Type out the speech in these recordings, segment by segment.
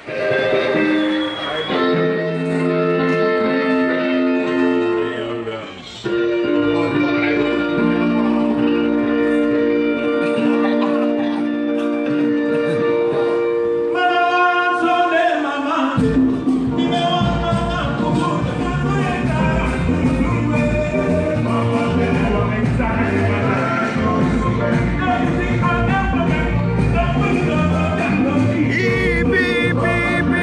Beep, beep, beep, beep.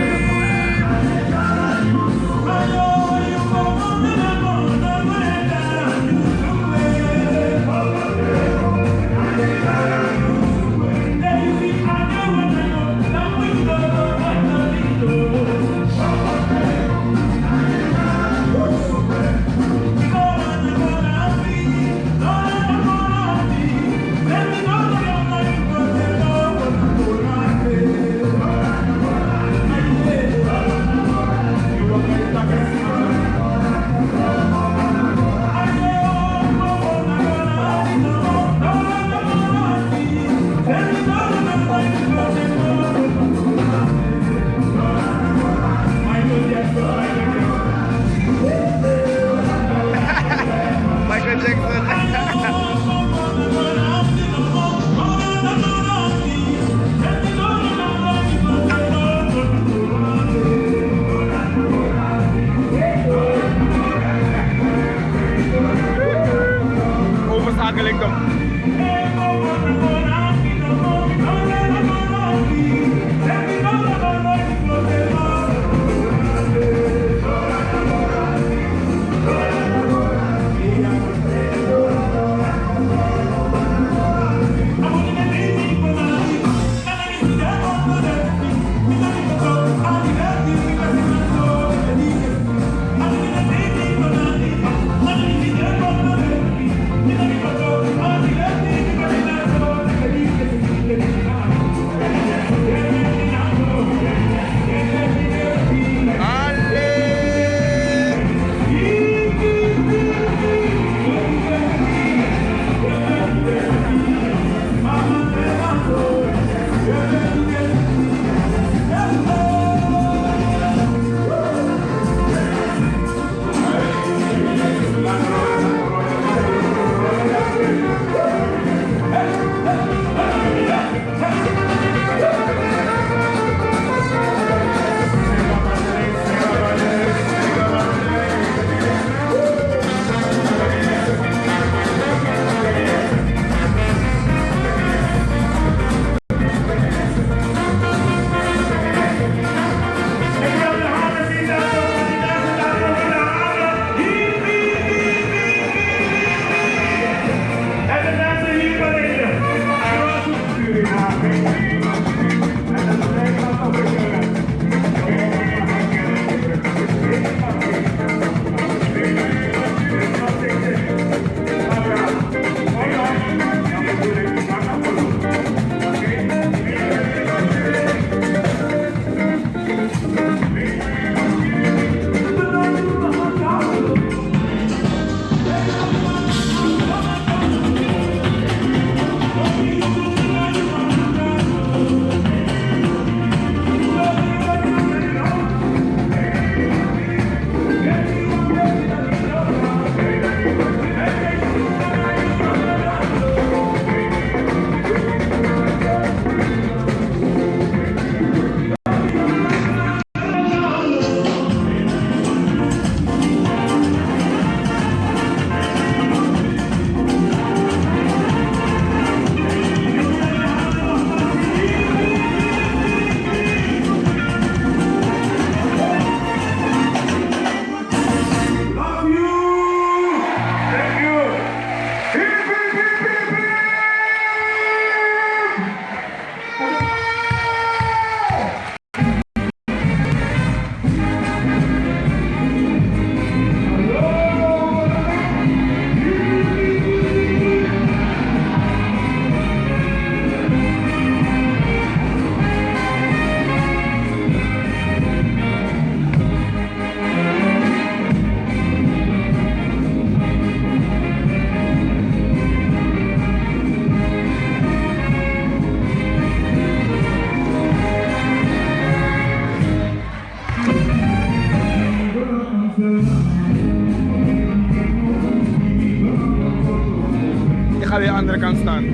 andere kant staan.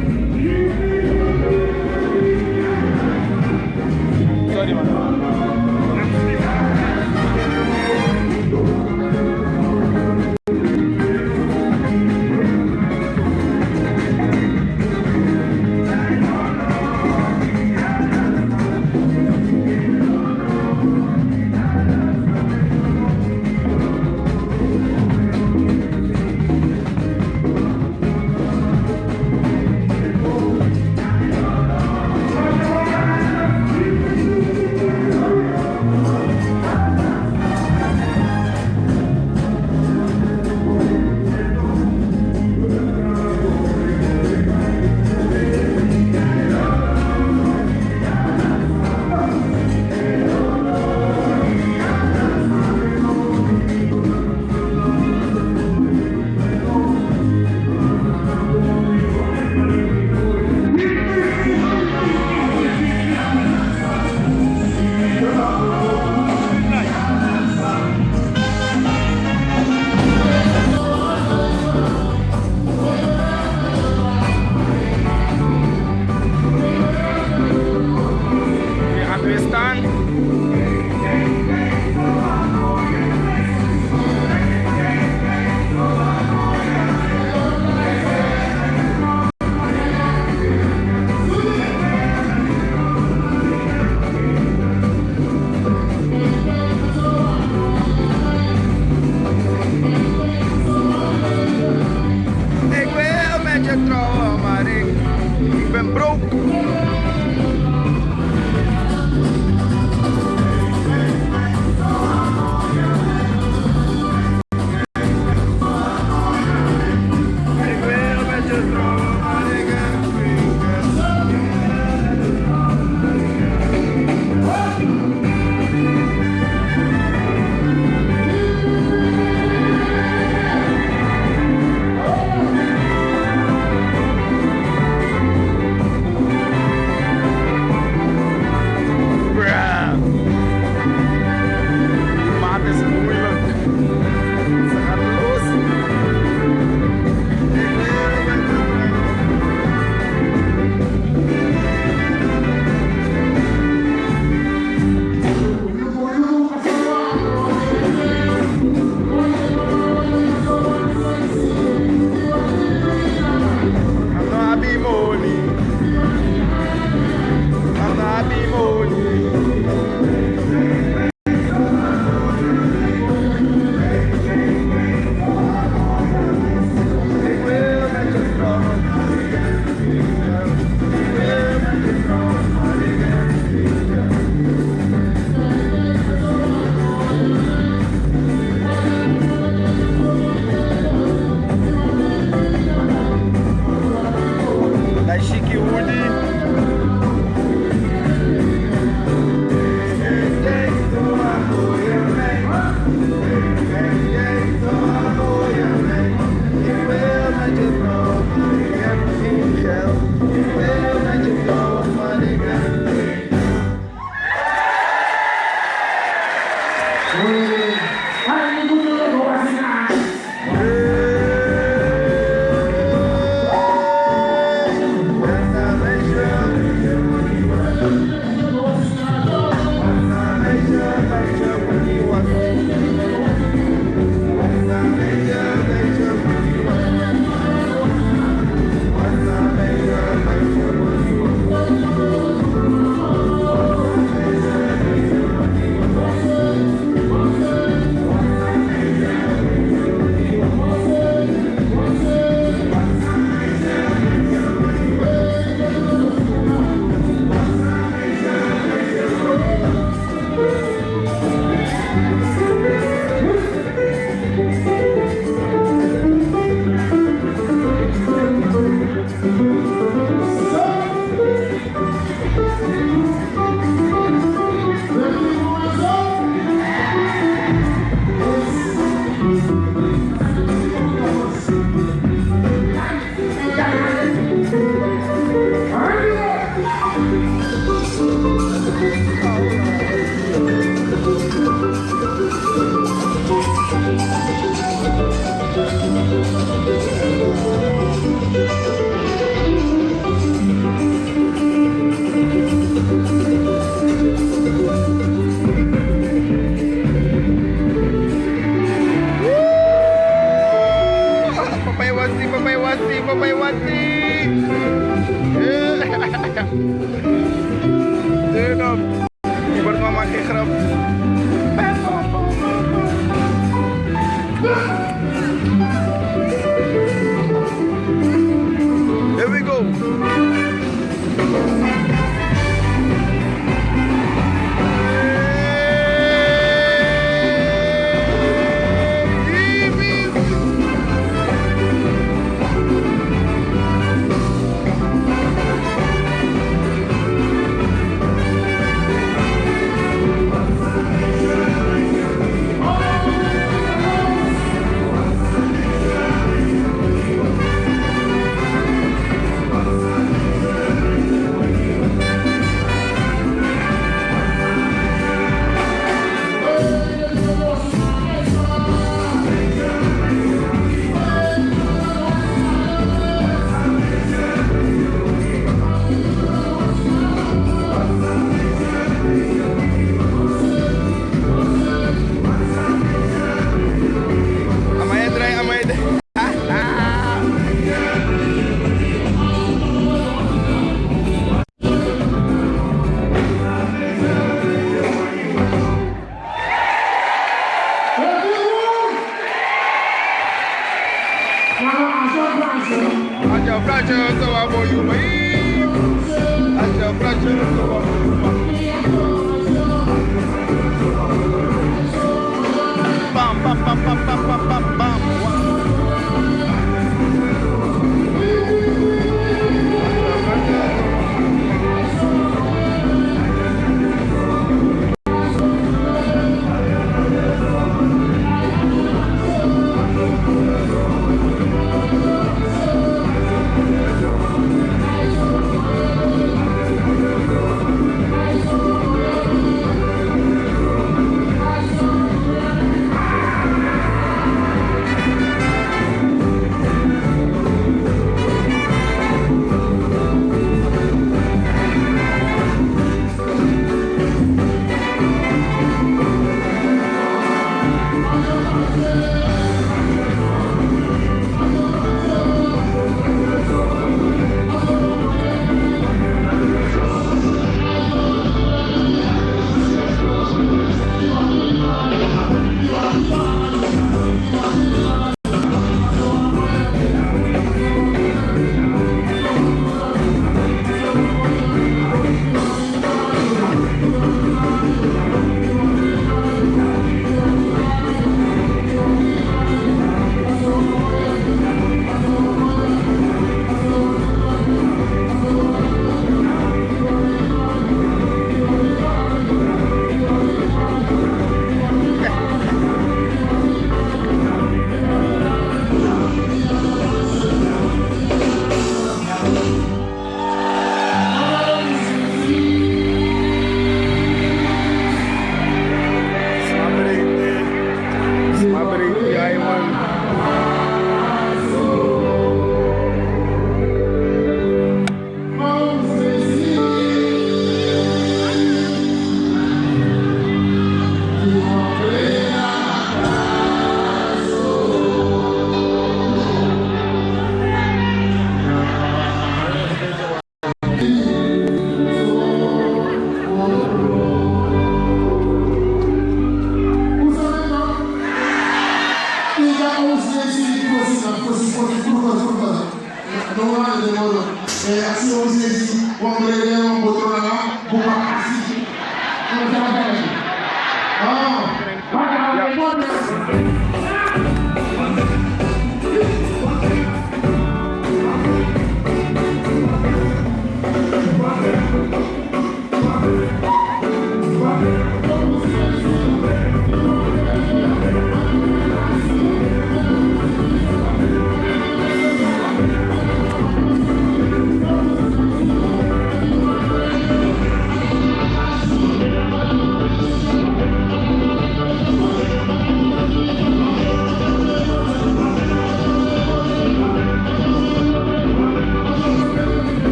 Sorry man.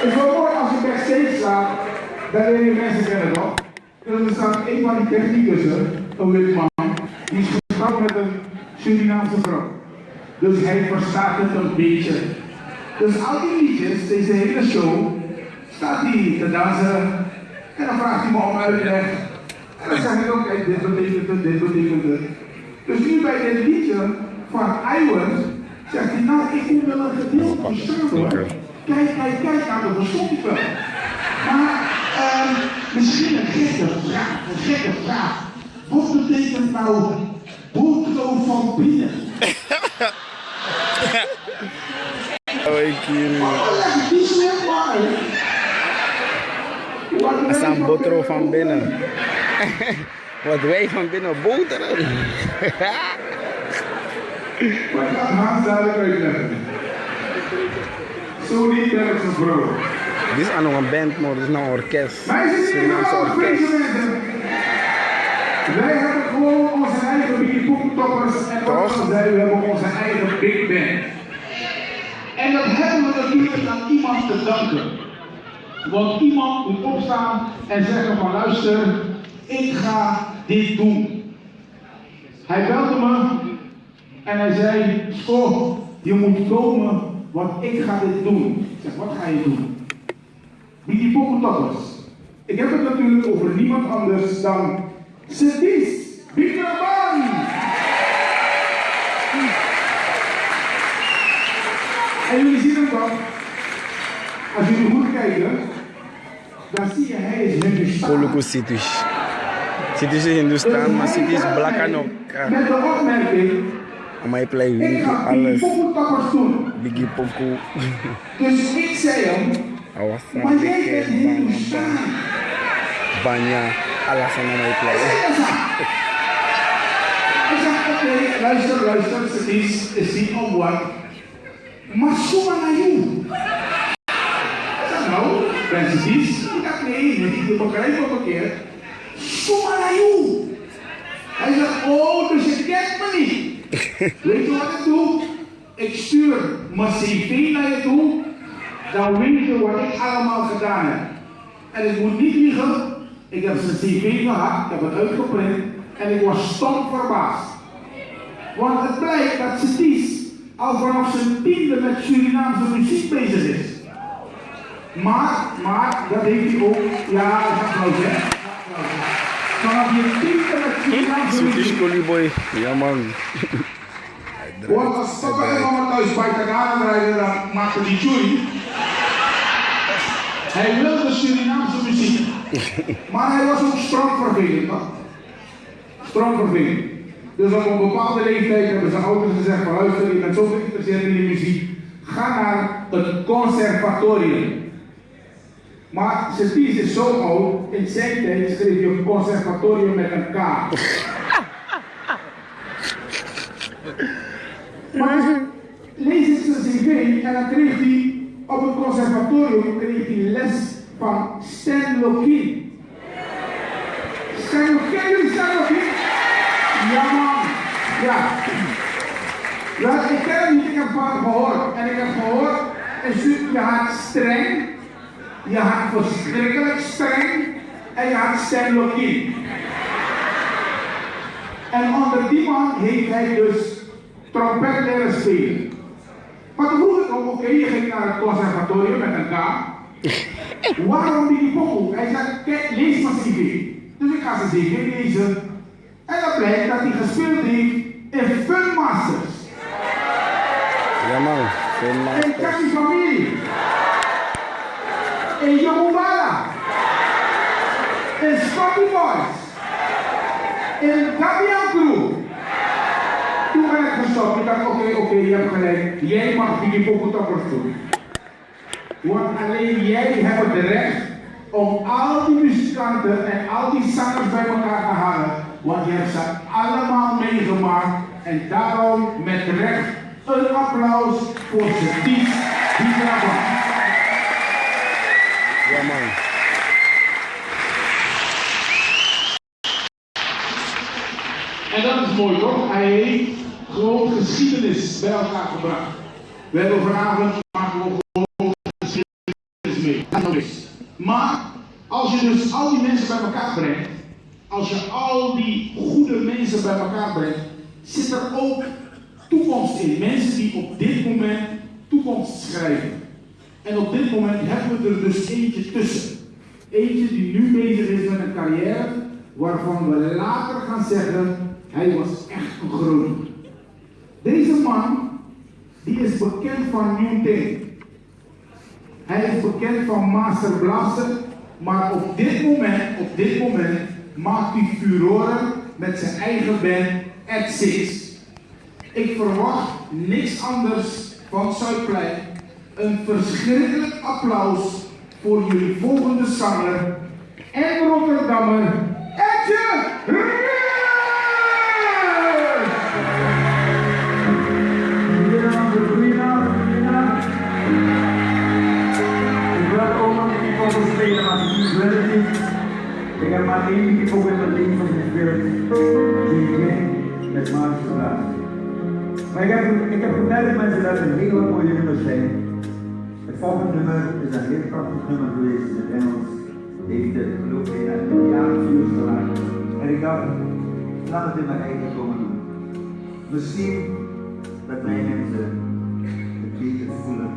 Het is wel mooi als je backstage staat, dat wil je mensen kennen toch? En er staat een van die techniekussen, een wit man, die is getrouwd met een Surinaamse vrouw. Dus hij verstaat het een beetje. Dus al die liedjes, deze hele show, staat hij te dansen En dan vraagt hij me om uitleg. En dan zeg ik ook, kijk, dit betekent het, dit betekent het. Dus nu bij dit liedje van Iwan zegt hij, nou, ik moet wel een gedeelte verstaan hoor. Kijk naar de verstond ik wel. Maar misschien een gekke vraag. Wat betekent nou boterham van binnen? Dat is een boterham van binnen. Wat wij van binnen boterham. Maar ik ga het haast duidelijk uitleggen. Zo niet werkt zijn vrouw. Dit is nog een band, maar dit is nou een orkest. Surinaamse orkest. Wij hebben gewoon onze eigen Biggie Poppetoppers en wat we zeiden, we hebben onze eigen big band. En dat hebben we natuurlijk aan iemand te danken. Want iemand moet opstaan en zeggen van luister, ik ga dit doen. Hij belde me en hij zei, Scott, je moet komen, want ik ga dit doen. Ik zeg, wat ga je doen? Biggie Poppetoppers. Ik heb het natuurlijk over niemand anders dan Sedis Bikeraban. En jullie zien hem dan. Als jullie goed kijken, dan zie je hij is Hindustan. Poluku Situs. Situs is Hindustan, maar Situs is blakken ook. Met de opmerking, Maar je play ik ga alles. Biggie Poppetoppers doen. Biggie Poku. Dus ik zei hem, maar jij bent Hindustan. Banya, alles aan mij play. Ik zeg, oké, luister, is niet om wat. Maar zomaar naar jou. Ik zeg, nou, ben ze dies? Ik dacht, nee, ik begrijp het verkeerd. Zomaar naar jou. Hij zegt, oh, dus je kent me niet. Weet je wat ik doe? Ik stuur mijn cv naar je toe. Dan weet je wat ik allemaal gedaan heb. En ik moet niet liegen. Ik heb zijn cv gehad, ik heb het uitgeprint en ik was stom verbaasd. Want het blijkt dat Sedis al vanaf zijn 10e met Surinaamse muziek bezig is. Maar, dat heeft hij ook, ja, dat gaat nou zeggen. Vanaf je 10e met Surinaamse muziek. Boy, ja man. Want als papa en mama thuis bij Tagana draaien, dan maakte die jury. Hij wilde Surinaamse muziek. Maar hij was ook stroomvervelend. Stroomvervelend. Dus op een bepaalde leeftijd hebben zijn ouders gezegd van luister, je bent zo geïnteresseerd in die muziek. Ga naar het conservatorium. Maar Sedis is zo oud, in zijn tijd schreef je een conservatorium met een K. Maar lees ik zijn cv en dan kreeg hij op het conservatorium les van Stan Lokin. Stan Lokin? Ja man, ja. Ja, ik ken hem niet, ik heb van gehoord. En ik heb gehoord, je had streng, je had verschrikkelijk streng en je had Stan Lokin. En onder die man heeft hij dus trompet leren spelen. Maar toen vroeg ik ook, oké, je ging naar het conservatorium met een K. Waarom Biggie Poku? Hij zei, kijk, lees mijn cv. Dus ik ga zijn cv lezen. En dan blijkt dat hij gespeeld heeft in Fun Masters. Ja man, Fun In Masters. Cassie Familie. In Yomubala. In Scotty Boys. In Gabian Crew. Toen ben ik gestopt. Ik dacht, oké, je hebt gelijk. Jij mag Biggie Poppetoppers doen. Want alleen jij hebt het recht om al die muzikanten en al die zangers bij elkaar te halen. Want je hebt ze allemaal meegemaakt. En daarom met recht een applaus voor Sedis Bikeraban. Ja man. En dat is mooi toch? Hij heeft gewoon geschiedenis bij elkaar gebracht. We hebben vanavond maken we gewoon geschiedenis mee. Maar als je dus al die mensen bij elkaar brengt, als je al die goede mensen bij elkaar brengt, zit er ook toekomst in. Mensen die op dit moment toekomst schrijven. En op dit moment hebben we er dus eentje tussen. Eentje die nu bezig is met een carrière waarvan we later gaan zeggen, hij was echt een grote. Deze man, die is bekend van New Day. Hij is bekend van Master Blaster, maar op dit moment maakt hij furoren met zijn eigen band X6. Ik verwacht niks anders van Zuidplein. Een verschrikkelijk applaus voor jullie volgende zanger en Rotterdammer, Etje Rier! Ik heb maar één keer ook in mijn leven van de spirit die ik ken met Maarten Blaas. Maar ik heb verteld mensen dat het een hele mooie nummers zijn. Het volgende nummer is een heel prachtig nummer geweest in het Engels. Heeft het gelopen in een jaar of views geraakt. En ik dacht, laat het in mijn eigen komen doen. Misschien dat mijn mensen het beter voelen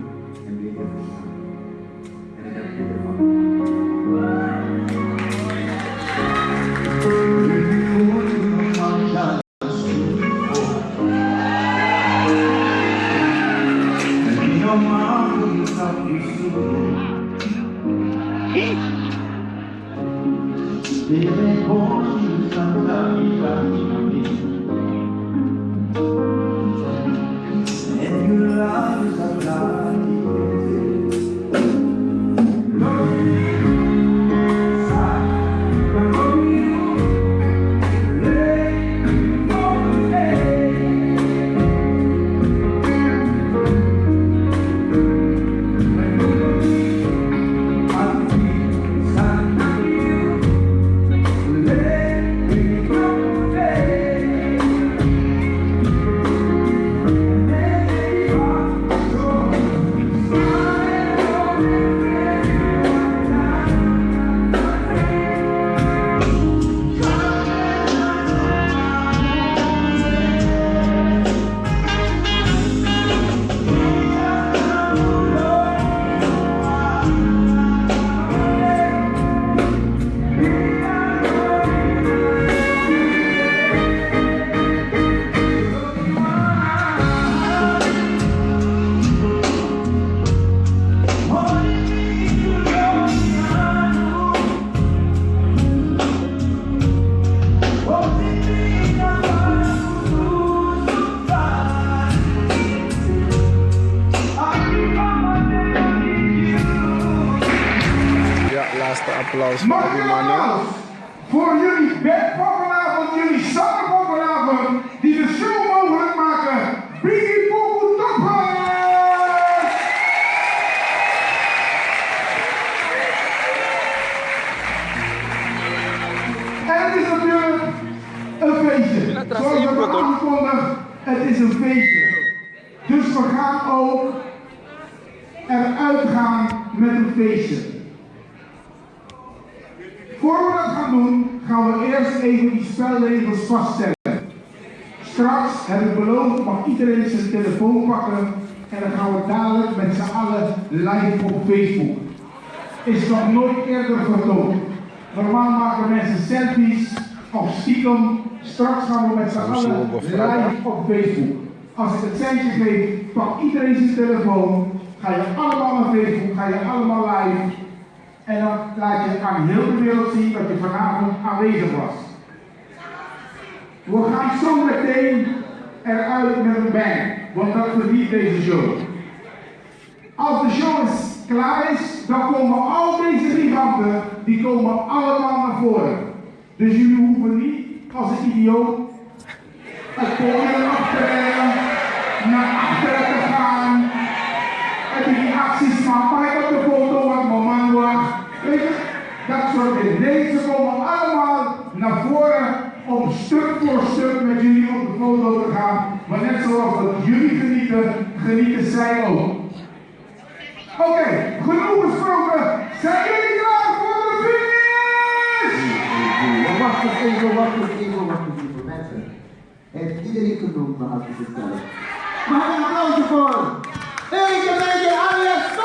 en beter verstaan. En ik heb dit ervan. Applaus voor Mag die ik mannen. applaus voor jullie band van vanavond, jullie zanger van vanavond, die de show mogelijk maken. Biggie Popo Toppers! En het is natuurlijk een feestje. Zoals we hebben aangekondigd, het is een feestje. Dus we gaan ook eruit gaan met een feestje. Voor we dat gaan doen, gaan we eerst even die spelregels vaststellen. Straks, heb ik beloofd, mag iedereen zijn telefoon pakken en dan gaan we dadelijk met z'n allen live op Facebook. Is nog nooit eerder vertoond. Normaal maken mensen selfies of stiekem. Straks gaan we met z'n allen live op Facebook. Als ik het seintje geef, pak iedereen zijn telefoon, ga je allemaal naar Facebook, ga je allemaal live. En dan laat je aan heel de wereld zien dat je vanavond aanwezig was. We gaan zo meteen eruit met een bang, want dat verdient deze show. Als de show klaar is, dan komen al deze giganten, die komen allemaal naar voren. Dus jullie hoeven niet als een idioot het podium af te rennen, naar achteren te gaan. Heb je die acties van, mag ik op de foto, want mijn man wacht. Weet je, dat soort dingen. Nee, ze komen allemaal naar voren om stuk voor stuk met jullie op de foto te gaan. Maar net zoals dat jullie genieten, genieten zij ook. Oké, genoeg gesproken. Zijn jullie klaar voor de finish? Wacht even, mensen. Heeft iedereen genoemd naar te vertellen? Mag ik een applausje voor? Eentje, Alex, go!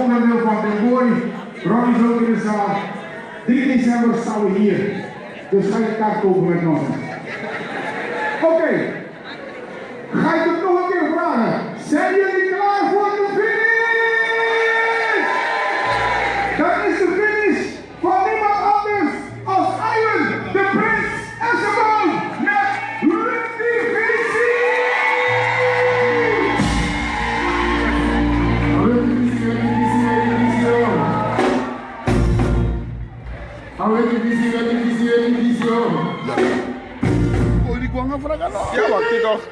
onderdeel van de Boy. Ronnie is ook in de zaal. 3 december staan we hier. Dus ga je kaart kopen met ons. Oké. Ga ik het nog een keer vragen. Zijn jullie klaar voor de finish? Dat is de finish van niemand anders als Iwan, de Prins en Simone met Rudy Vici! Ja, wacht je toch.